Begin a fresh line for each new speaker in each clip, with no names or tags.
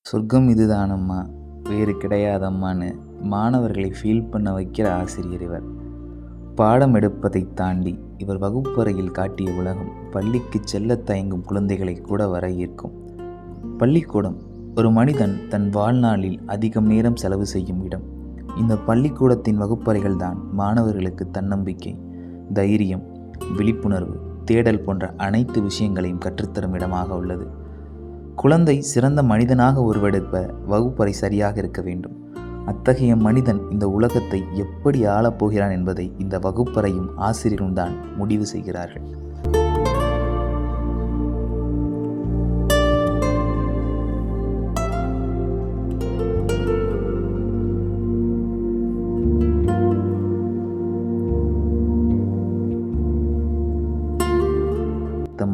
சொர்க்கம் இதுதானம்மா, வேறு கிடையாதம்மான்னு மாணவர்களை ஃபீல் பண்ண வைக்கிற ஆசிரியர் இவர். பாடம் எடுப்பதை தாண்டி இவர் வகுப்பறையில் காட்டிய உலகம் பள்ளிக்கு செல்ல தயங்கும் குழந்தைகளை கூட வர ஈர்க்கும். பள்ளிக்கூடம் ஒரு மனிதன் தன் வாழ்நாளில் அதிகம் நேரம் செலவு செய்யும் இடம். இந்த பள்ளிக்கூடத்தின் வகுப்பறைகள் தான் மாணவர்களுக்கு தன்னம்பிக்கை, தைரியம், விழிப்புணர்வு, தேடல் போன்ற அனைத்து விஷயங்களையும் கற்றுத்தரும் இடமாக உள்ளது. குழந்தை சிறந்த மனிதனாக உருவெடுப்ப வகுப்பறை சரியாக இருக்க வேண்டும். அத்தகைய மனிதன் இந்த உலகத்தை எப்படி ஆளப்போகிறான் என்பதை இந்த வகுப்பறையும் ஆசிரியரும் தான் முடிவு செய்கிறார்கள்.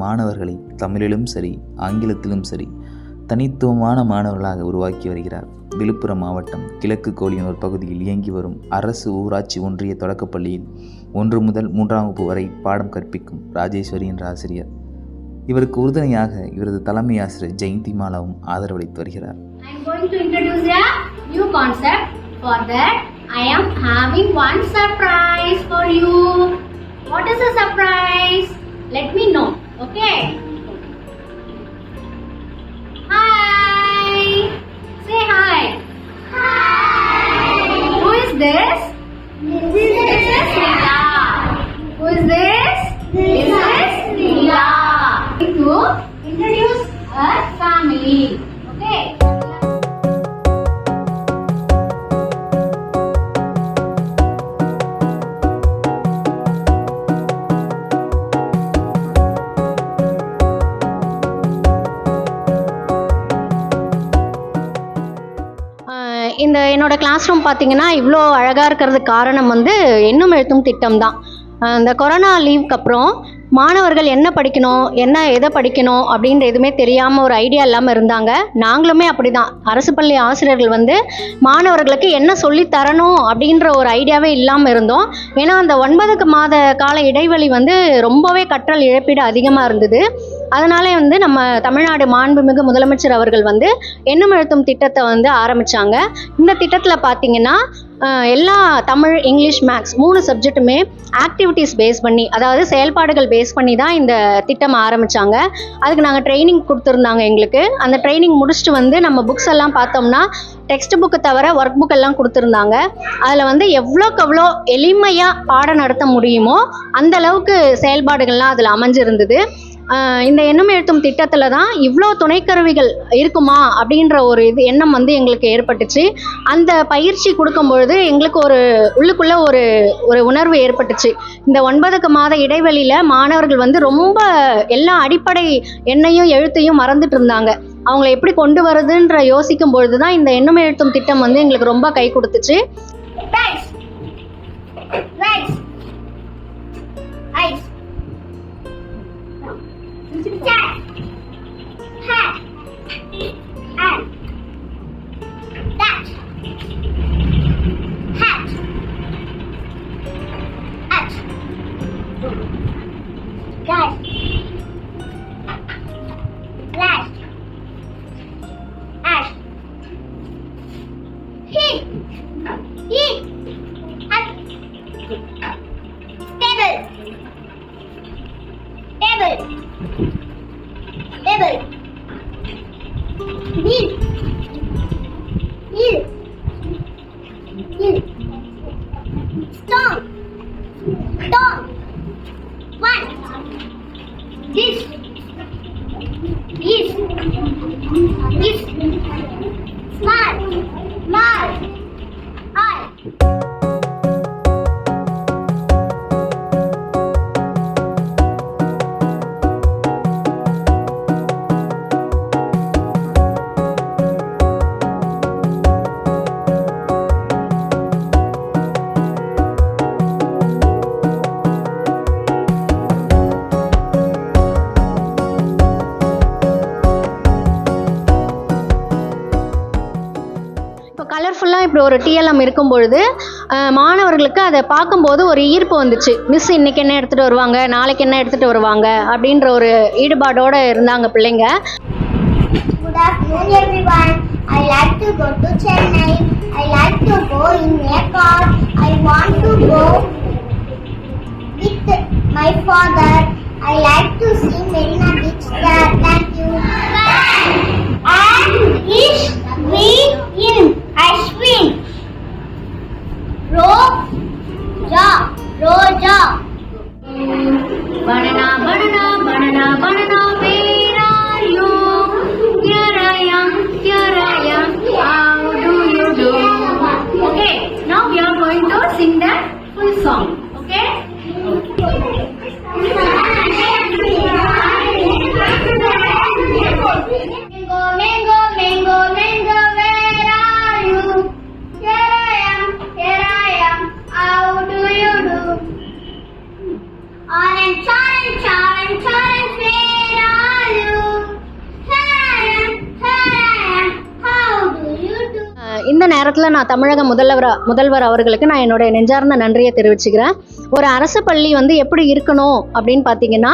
மாணவர்களை தமிழிலும் சரி ஆங்கிலத்திலும் சரி தனித்துவமான மாணவர்களாக உருவாக்கி வருகிறார். விழுப்புரம் மாவட்டம் கிழக்கு கோலியனூர் பகுதியில் இயங்கி வரும் அரசு ஊராட்சி ஒன்றிய தொடக்கப்பள்ளியில் 1 முதல் 3ஆம் வகுப்பு வரை பாடம் கற்பிக்கும் ராஜேஸ்வரி என்ற ஆசிரியர். இவருக்கு உறுதுணையாக இவரது தலைமை ஆசிரியர் ஜெயந்தி மாலாவும் ஆதரவளித்து வருகிறார்.
Let me know. Okay. Hi. Say hi. Hi. Who is this? This is Leela. Who is this? This is Leela. To introduce our family. Okay.
இந்த என்னோடய கிளாஸ் ரூம் பார்த்திங்கன்னா இவ்வளோ அழகாக இருக்கிறதுக்கு காரணம் எண்ணும் எழுத்தும் திட்டம் தான். இந்த கொரோனா லீவுக்கு அப்புறம் மாணவர்கள் என்ன படிக்கணும், எதை படிக்கணும் அப்படின்ற எதுவுமே தெரியாமல் ஒரு ஐடியா இல்லாமல் இருந்தாங்க. நாங்களுமே அப்படி தான். அரசு பள்ளி ஆசிரியர்கள் மாணவர்களுக்கு என்ன சொல்லி தரணும் அப்படின்ற ஒரு ஐடியாவே இல்லாமல் இருந்தோம். ஏன்னா அந்த 9 மாத கால இடைவெளி ரொம்பவே கற்றல் இழப்பீடு அதிகமாக இருந்தது. அதனால நம்ம தமிழ்நாடு மாண்புமிகு முதலமைச்சர் அவர்கள் எண்ணும் எழுத்தும் திட்டத்தை ஆரம்பித்தாங்க. இந்த திட்டத்தில் பார்த்திங்கன்னா எல்லா தமிழ், இங்கிலீஷ், மேக்ஸ் 3 சப்ஜெக்ட்டுமே ஆக்டிவிட்டீஸ் பேஸ் பண்ணி, அதாவது செயல்பாடுகள் பேஸ் பண்ணி தான் இந்த திட்டம் ஆரம்பித்தாங்க. அதுக்கு நாங்கள் ட்ரைனிங் கொடுத்துருந்தாங்க. எங்களுக்கு அந்த ட்ரைனிங் முடிச்சுட்டு நம்ம புக்ஸ் எல்லாம் பார்த்தோம்னா டெக்ஸ்ட் புக்கு தவிர ஒர்க் புக் எல்லாம் கொடுத்துருந்தாங்க. அதில் எவ்வளோக்கு எவ்வளோ எளிமையாக பாடம் நடத்த முடியுமோ அந்த அளவுக்கு செயல்பாடுகள்லாம் அதில் அமைஞ்சிருந்தது. இந்த எண்ணும் எழுத்தும் திட்டத்தில் தான் இவ்வளோ துணைக்கருவிகள் இருக்குமா அப்படின்ற ஒரு எண்ணம் எங்களுக்கு ஏற்பட்டுச்சு. அந்த பயிற்சி கொடுக்கும்பொழுது எங்களுக்கு உள்ளுக்குள்ளே ஒரு உணர்வு ஏற்பட்டுச்சு. இந்த 9 மாத இடைவெளியில் மாணவர்கள் ரொம்ப எல்லா அடிப்படை எண்ணையும் எழுத்தையும் மறந்துட்டு இருந்தாங்க. அவங்கள எப்படி கொண்டு வருதுன்ற யோசிக்கும் பொழுது தான் இந்த எண்ணும் எழுத்தும் திட்டம் எங்களுக்கு ரொம்ப கை கொடுத்துச்சு. கலர்ஃபுல்லாக இப்படி ஒரு டிஎல்எம் இருக்கும் பொழுது மாணவர்களுக்கு அதை பார்க்கும்போது ஒரு ஈர்ப்பு வந்துச்சு. மிஸ் இன்னைக்கு என்ன எடுத்துகிட்டு வருவாங்க, நாளைக்கு என்ன எடுத்துகிட்டு வருவாங்க அப்படின்ற ஒரு ஈடுபாடோடு இருந்தாங்க பிள்ளைங்க.
Good afternoon everyone. I like to go to Chennai. I like to go in a car. I want to go with my father. I like to see Marina Beach there. Thank you. And is we in Ashwin. Roja. Banana, banana, banana, banana, where are you? Here I am, how do you do? Okay, now we are going to sing the full song, okay? Mango, mango, mango, where are you? Here I am, how do you do? Orange, orange, orange, orange, where are you? Here I am, how do you do?
இந்த நேரத்தில் நான் தமிழக முதல்வர் அவர்களுக்கு நான் என்னோட நெஞ்சார்ந்த நன்றியை தெரிவிச்சுக்கிறேன். ஒரு அரசு பள்ளி வந்து எப்படி இருக்கணும் அப்படின்னு பார்த்தீங்கன்னா,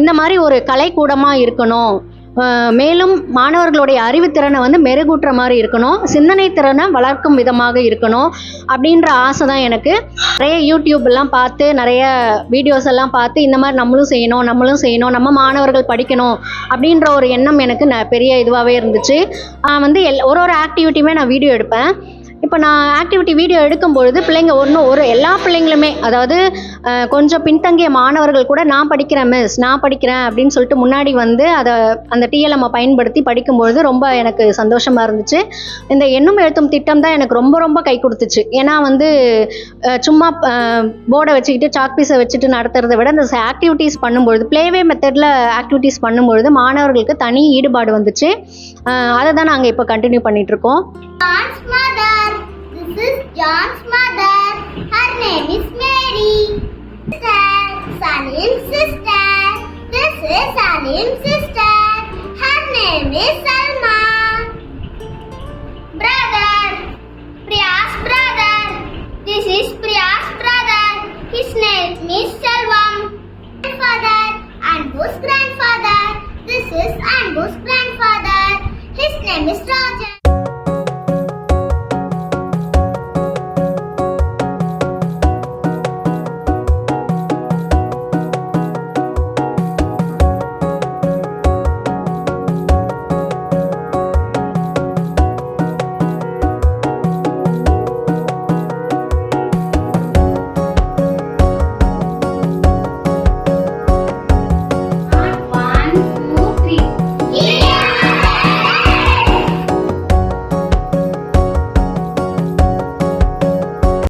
இந்த மாதிரி ஒரு கலைக்கூடமாக இருக்கணும். மேலும் மாணவர்களுடைய அறிவுத்திறனை வந்து மெருகூட்டுற மாதிரி இருக்கணும், சிந்தனை திறனை வளர்க்கும் விதமாக இருக்கணும் அப்படின்ற ஆசை தான் எனக்கு. நிறைய யூடியூப் எல்லாம் பார்த்து, நிறைய வீடியோஸ் எல்லாம் பார்த்து இந்த மாதிரி நம்மளும் செய்யணும், நம்ம மாணவர்கள் படிக்கணும் அப்படின்ற ஒரு எண்ணம் எனக்கு பெரிய இதுவாகவே இருந்துச்சு. வந்து ஒரு ஆக்டிவிட்டியுமே நான் வீடியோ எடுப்பேன். இப்போ நான் ஆக்டிவிட்டி வீடியோ எடுக்கும்பொழுது பிள்ளைங்க எல்லா பிள்ளைங்களுமே, அதாவது கொஞ்சம் பின்தங்கிய மாணவர்கள் கூட நான் படிக்கிறேன் அப்படின்னு சொல்லிட்டு முன்னாடி வந்து அந்த டிஎல்எம்மை பயன்படுத்தி படிக்கும்பொழுது ரொம்ப எனக்கு சந்தோஷமாக இருந்துச்சு. இந்த எண்ணும் எழுத்தும் திட்டம் தான் எனக்கு ரொம்ப ரொம்ப கை கொடுத்துச்சு. ஏன்னா வந்து சும்மா போர்டை வச்சுக்கிட்டு சாக் பீஸை வச்சுட்டு நடத்துறதை விட இந்த ஆக்டிவிட்டீஸ் பண்ணும்பொழுது, ப்ளேவே மெத்தடில் ஆக்டிவிட்டீஸ் பண்ணும்பொழுது மாணவர்களுக்கு தனி ஈடுபாடு வந்துச்சு. அதை தான் நாங்கள் இப்போ கண்டினியூ பண்ணிகிட்ருக்கோம்.
John's mother. This is John's mother. Her name is Mary. Salim's sister. This is Salim's sister. Her name is